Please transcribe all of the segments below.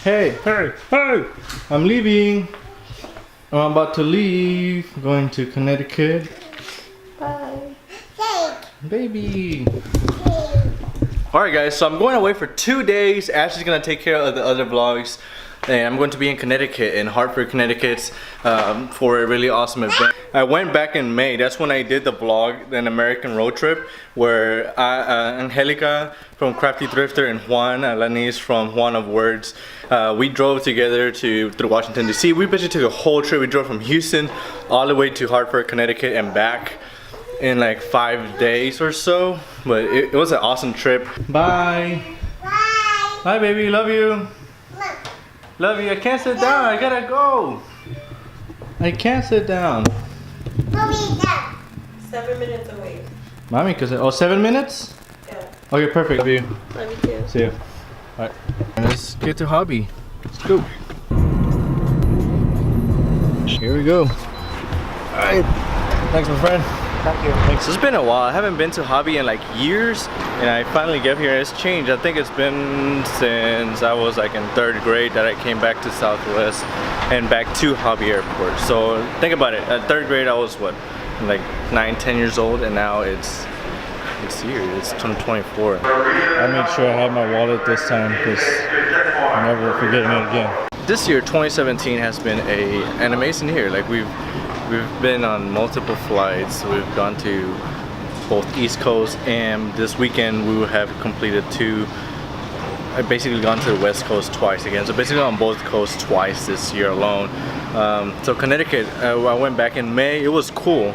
Hey! I'm leaving. I'm about to leave. Going to Connecticut. Bye. Baby. Alright guys, so I'm going away for 2 days. Ashley's gonna take care of the other vlogs. And I'm going to be in Connecticut, in Hartford, Connecticut, for a really awesome event. I went back in May. That's when I did the vlog, an American road trip, where Angelica from Crafty Thrifter and Juan Alanis from Juan of Words, we drove together through Washington DC. We basically took a whole trip. We drove from Houston all the way to Hartford, Connecticut, and back in like 5 days or so. But it was an awesome trip. Bye. Bye. Bye, baby. Love you. Love you. I can't sit down. I gotta go. I can't sit down. Mommy, down. 7 minutes away. Mommy, cause 7 minutes? Yeah. Okay, perfect. Love you. Love you too. See you. Alright. Let's get to hobby. Let's go. Here we go. Alright. Thanks, my friend. Thank you. Thanks. It's been a while. I haven't been to hobby in like years, and I finally get here. It's changed. I think it's been since I was like in 3rd grade that I came back to Southwest and back to Hobby Airport. So think about it. At 3rd grade, I was what, like 9, 10 years old, and now it's here. It's 2024. I made sure I had my wallet this time because I'm never forgetting it again. This year, 2017, has been an amazing year. Like we've been on multiple flights. We've gone to both East Coast, and this weekend we will have completed 2. I've basically gone to the West Coast twice again. So basically on both coasts twice this year alone. So Connecticut, I went back in May. It was cool,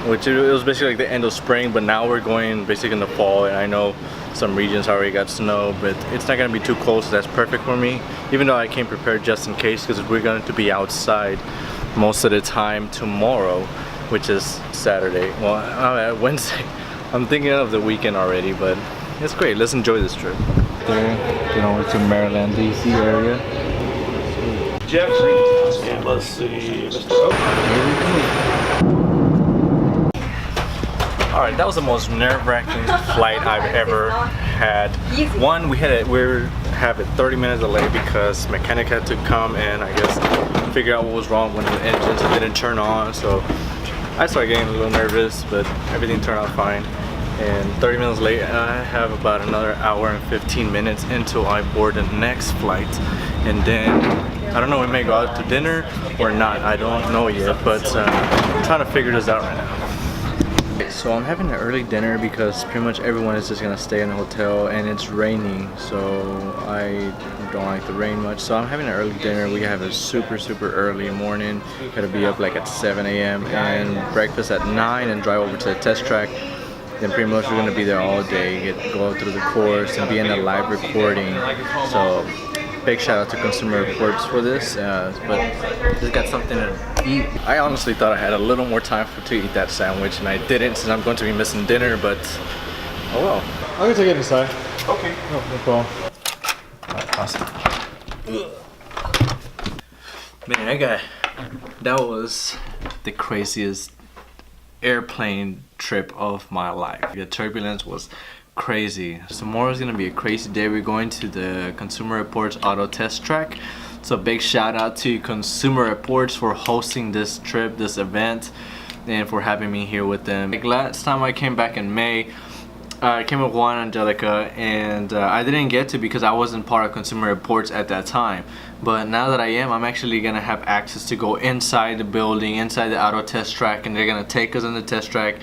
which it was basically like the end of spring, but now we're going basically in the fall, and I know some regions already got snow, but it's not gonna be too cold, so that's perfect for me. Even though I came prepared just in case, because we're going to be outside most of the time tomorrow, which is Saturday. Well, Wednesday. I'm thinking of the weekend already, but it's great. Let's enjoy this trip. There, you know, it's in Maryland, DC area. Jeffrey, and let's see, Mr. Alright, that was the most nerve-wracking flight I've ever had. One, we have a 30 minute delay because mechanic had to come and I guess figure out what was wrong when the engines didn't turn on. So I started getting a little nervous, but everything turned out fine. And 30 minutes late, I have about another hour and 15 minutes until I board the next flight. And then, I don't know, we may go out to dinner or not. I don't know yet, but I'm trying to figure this out right now. So I'm having an early dinner because pretty much everyone is just gonna stay in the hotel, and it's raining, so I don't like the rain much. So I'm having an early dinner. We have a super early morning. Gotta be up like at 7 a.m. and breakfast at 9 and drive over to the test track. Then pretty much we're gonna be there all day, go through the course and be in a live recording. So big shout out to Consumer Reports for this, but just got something to eat. I honestly thought I had a little more time to eat that sandwich, and I didn't since I'm going to be missing dinner, but oh well. I'm gonna take it inside. Okay. No problem. Alright, awesome. Man, that was the craziest airplane trip of my life. The turbulence was crazy. Tomorrow's gonna be a crazy day. We're going to the Consumer Reports Auto Test Track. So big shout out to Consumer Reports for hosting this trip, this event, and for having me here with them. Like last time I came back in May, I came with Juan and Angelica, and I didn't get to because I wasn't part of Consumer Reports at that time. But now that I am, I'm actually gonna have access to go inside the building, inside the auto test track, and they're gonna take us on the test track.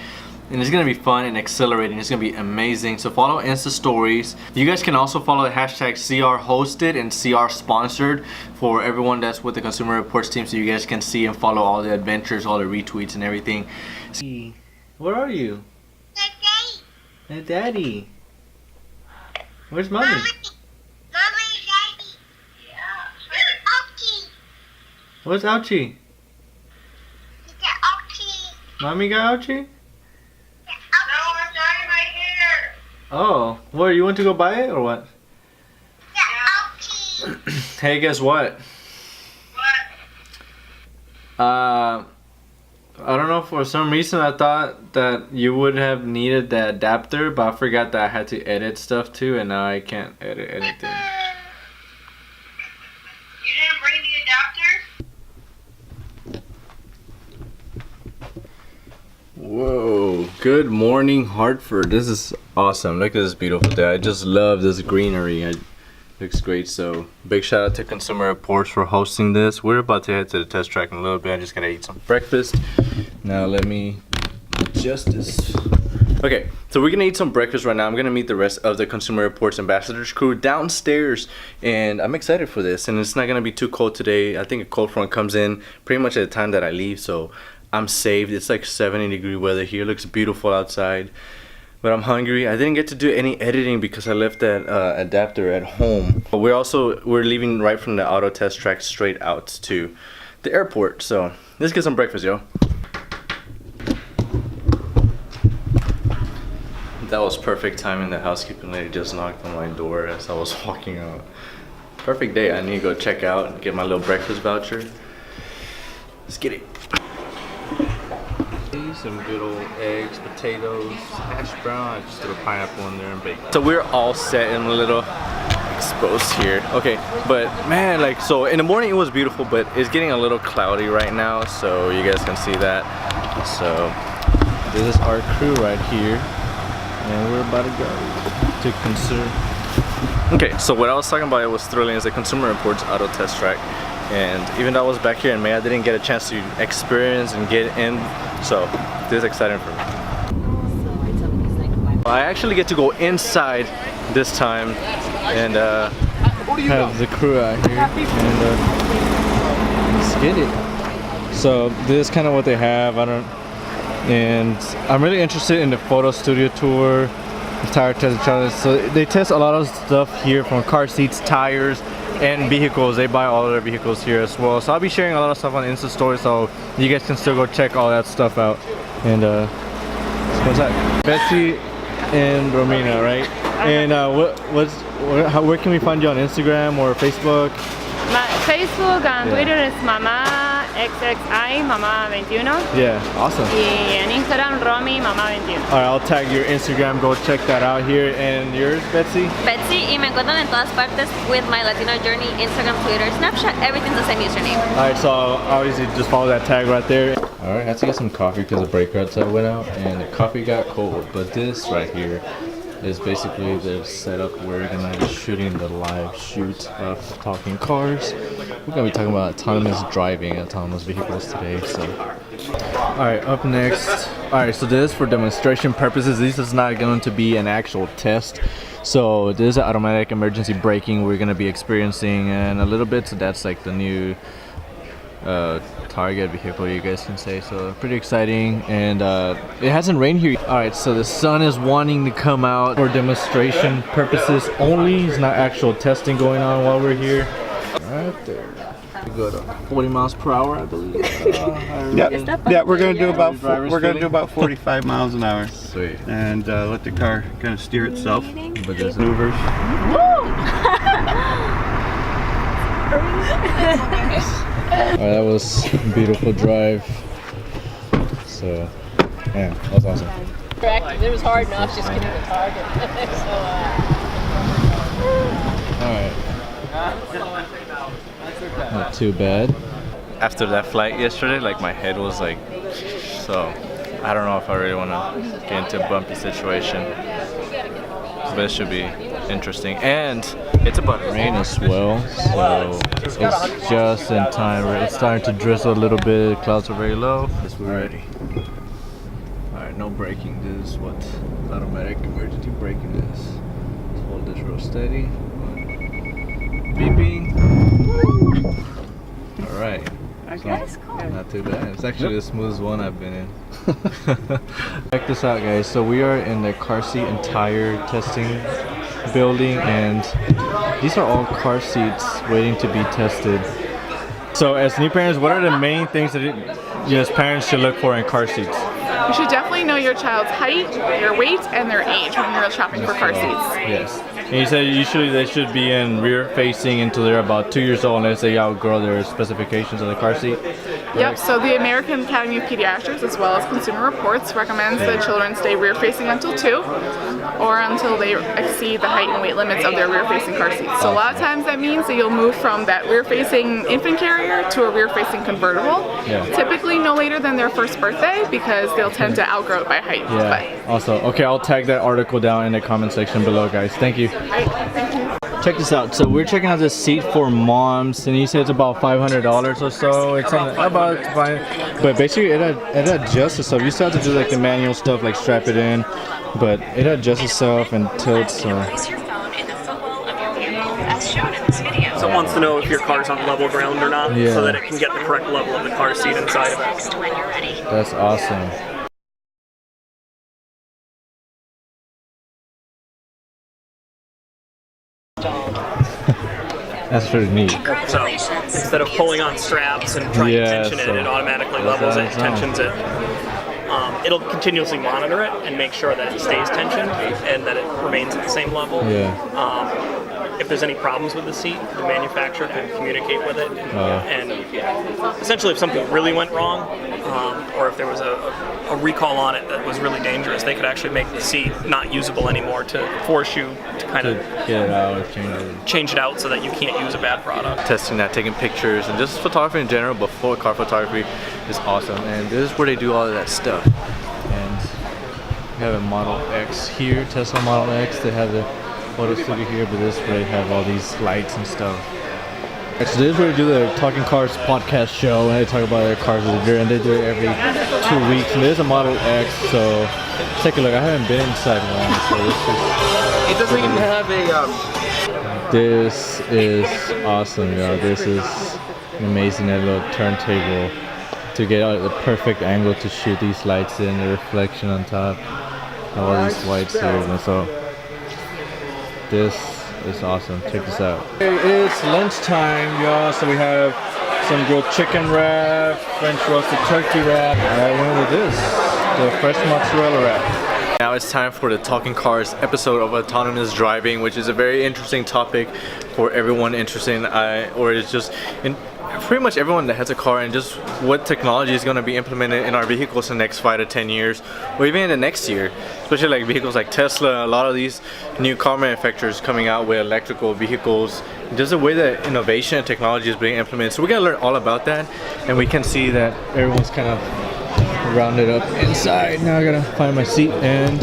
And it's gonna be fun and exhilarating. It's gonna be amazing. So follow Insta stories. You guys can also follow the hashtag CR hosted and CR sponsored for everyone that's with the Consumer Reports team, so you guys can see and follow all the adventures, all the retweets and everything. Where are you? Hey, Daddy. Where's Mommy? Mommy, Daddy. Yeah. What's Ouchie? Mommy got Ouchie? Oh, what, you want to go buy it or what? Hey, guess what? I don't know, for some reason I thought that you would have needed the adapter, but I forgot that I had to edit stuff too, and now I can't edit anything. Good morning, Hartford. This is awesome. Look at this beautiful day. I just love this greenery. It looks great. So big shout out to Consumer Reports for hosting this. We're about to head to the test track in a little bit. I just gotta eat some breakfast. Now let me adjust this. Okay, so we're gonna eat some breakfast right now. I'm gonna meet the rest of the Consumer Reports Ambassadors crew downstairs, and I'm excited for this. And it's not gonna be too cold today. I think a cold front comes in pretty much at the time that I leave, so I'm saved. It's like 70-degree weather here. Looks beautiful outside, but I'm hungry. I didn't get to do any editing because I left that adapter at home. But we're leaving right from the auto test track straight out to the airport. So let's get some breakfast, yo. That was perfect timing. The housekeeping lady just knocked on my door as I was walking out. Perfect day. I need to go check out and get my little breakfast voucher. Let's get it. Some good old eggs, potatoes, hash brown. I just threw a pineapple in there and bacon. So we're all set and a little exposed here. Okay, but man, like, so in the morning it was beautiful, but it's getting a little cloudy right now, so you guys can see that. So this is our crew right here, and we're about to go to Consumer. Okay, so what I was talking about, it was thrilling, is the Consumer Reports auto test track. And even though I was back here in May, I didn't get a chance to experience and get in, so this is exciting for me. I actually get to go inside this time and have the crew out here, and let's get it. So this is kind of what they have. And I'm really interested in the photo studio tour, the tire test challenge. So they test a lot of stuff here, from car seats, tires, and vehicles. They buy all of their vehicles here as well. So I'll be sharing a lot of stuff on Insta story, so you guys can still go check all that stuff out. And what's that? Betsy and Romina, right? And where can we find you on Instagram or Facebook? Facebook and Twitter is MamaXXI, Mama21. Yeah, awesome. Y en Instagram, Romy, Mama21. Alright, I'll tag your Instagram, go check that out here. And yours, Betsy? Betsy, y me encuentran en todas partes with my Latino Journey, Instagram, Twitter, Snapchat, everything's the same username. Alright, so obviously just follow that tag right there. Alright, I had to get some coffee because the breaker outside went out and the coffee got cold. But this right here is basically the setup where we're gonna be shooting the live shoot of Talking Cars. We're gonna be talking about autonomous driving, autonomous vehicles today. So, all right, up next. All right, so this is for demonstration purposes. This is not going to be an actual test. So this is automatic emergency braking we're gonna be experiencing in a little bit. So that's like the new target vehicle, you guys can say. So pretty exciting, and it hasn't rained here. All right, so the sun is wanting to come out for demonstration purposes only. It's not actual testing going on while we're here. Right there, we go to 40 miles per hour, I believe. Yeah, we're gonna do about 45 miles an hour. Sweet. And let the car kind of steer itself. But there's Maneuvers. Alright, that was a beautiful drive. So, yeah, that was awesome. It was hard enough just getting the target. Alright. Not too bad. After that flight yesterday, like, my head was like, so I don't know if I really want to get into a bumpy situation. But it should be interesting. And it's about to rain as well, so it's just in time. It's starting to drizzle a little bit. Clouds are very low. We're ready. Alright, no braking. This is what automatic emergency braking is. Let's hold this real steady. Beeping. Alright. Not too bad. It's actually the smoothest one I've been in. Check this out, guys. So we are in the car seat and tire testing building, and these are all car seats waiting to be tested. So as new parents, what are the main things that you as parents should look for in car seats? You should definitely know your child's height, their weight, and their age when you're shopping for car seats. Yes. And you said usually they should be in rear facing until they're about 2 years old, unless they outgrow their specifications of the car seat. Yep, so the American Academy of Pediatrics, as well as Consumer Reports, recommends that children stay rear facing until 2. or until they exceed the height and weight limits of their rear-facing car seats. So a lot of times that means that you'll move from that rear-facing infant carrier to a rear-facing convertible. Yeah. Typically no later than their first birthday because they'll tend to outgrow it by height. Yeah. Also, okay, I'll tag that article down in the comment section below, guys. Thank you. Thank you. Check this out. So we're checking out this seat for moms, and you said it's about $500 or so. It's about $5, but basically it adjusts itself. You still have to do like the manual stuff, like strap it in, but it adjusts itself and tilts. So. Someone wants to know if your car's on level ground or not, so that it can get the correct level of the car seat inside of it. That's awesome. That's pretty neat. So instead of pulling on straps and trying to tension it, it automatically levels it, tensions it. It'll continuously monitor it and make sure that it stays tensioned and that it remains at the same level. If there's any problems with the seat, the manufacturer can communicate with it. And essentially, if something really went wrong, or if there was a recall on it that was really dangerous, they could actually make the seat not usable anymore to force you to kind of get it out, change it out so that you can't use a bad product. Testing that, taking pictures, and just photography in general before car photography is awesome. And this is where they do all of that stuff. And we have a Model X here, Tesla Model X. They have the photo studio here, but this is where they have all these lights and stuff. So this is where they do the Talking Cars podcast show, and they talk about their cars of the year, and they do it every 2 weeks. And there's a Model X, so take a look. I haven't been inside one, so this is. It doesn't even have a. This is awesome, y'all. This is amazing. That little turntable to get out the perfect angle to shoot these lights in, the reflection on top, all these whites here, and so. This is awesome. Check this out. It's lunchtime, y'all. So we have some grilled chicken wrap, French roasted turkey wrap. I went with this, the fresh mozzarella wrap. Now it's time for the Talking Cars episode of autonomous driving, which is a very interesting topic for everyone interested in, or it's just pretty much everyone that has a car, and just what technology is going to be implemented in our vehicles in the next 5 to 10 years, or even in the next year. Especially like vehicles like Tesla, a lot of these new car manufacturers coming out with electrical vehicles. Just the way that innovation and technology is being implemented. So we're going to learn all about that, and we can see that everyone's kind of rounded up inside. Now I gotta find my seat, and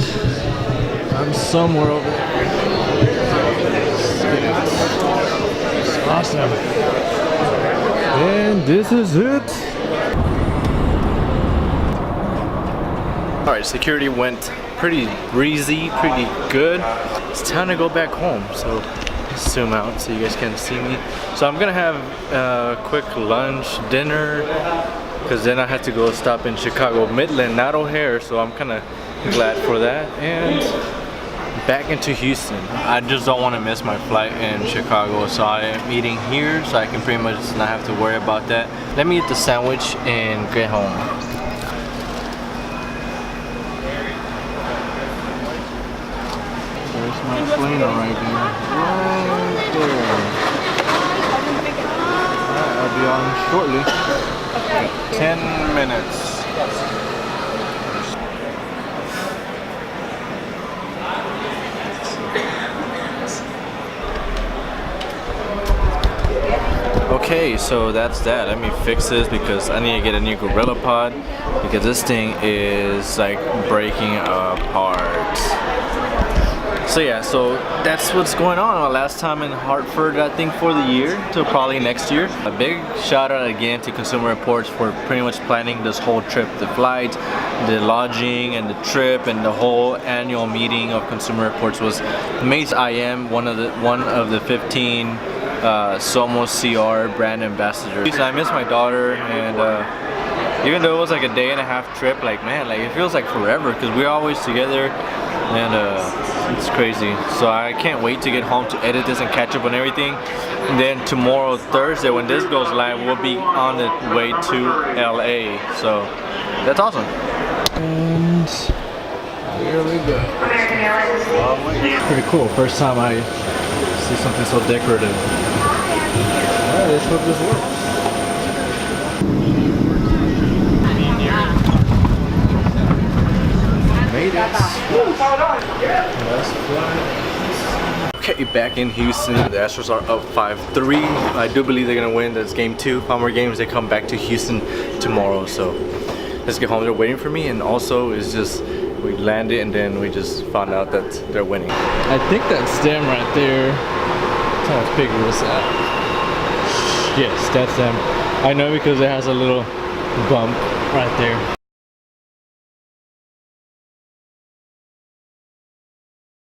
I'm somewhere over there. It's awesome. And this is it. Alright, security went pretty breezy, pretty good. It's time to go back home, so let's zoom out so you guys can see me. So I'm gonna have a quick lunch, dinner, because then I had to go stop in Chicago Midland, not O'Hare, so I'm kind of glad for that. And back into Houston. I just don't want to miss my flight in Chicago, so I am eating here so I can pretty much not have to worry about that. Let me eat the sandwich and get home. There's my plane right there. Right there. Alright, I'll be on shortly. 10 minutes. Okay, so that's that. Let me fix this because I need to get a new GorillaPod because this thing is like breaking apart. So yeah, so that's what's going on. Our last time in Hartford, I think, for the year, till probably next year. A big shout out again to Consumer Reports for pretty much planning this whole trip, the flight, the lodging, and the trip, and the whole annual meeting of Consumer Reports was amazing. I am one of the 15 Somos CR brand ambassadors. I miss my daughter, and even though it was like a day and a half trip, like man, like it feels like forever because we're always together, and it's crazy. So I can't wait to get home to edit this and catch up on everything. And then tomorrow, Thursday, when this goes live, we'll be on the way to LA. So that's awesome. And here we go. Pretty cool. First time I see something so decorative. Alright, let's hope this works. Made Okay, back in Houston, the Astros are up 5-3. I do believe they're gonna win. That's game 2. 5 more games. They come back to Houston tomorrow. So let's get home. They're waiting for me, and also it's just we landed and then we just found out that they're winning. I think that's them right there. How much bigger was that? Yes, that's them. I know because it has a little bump right there.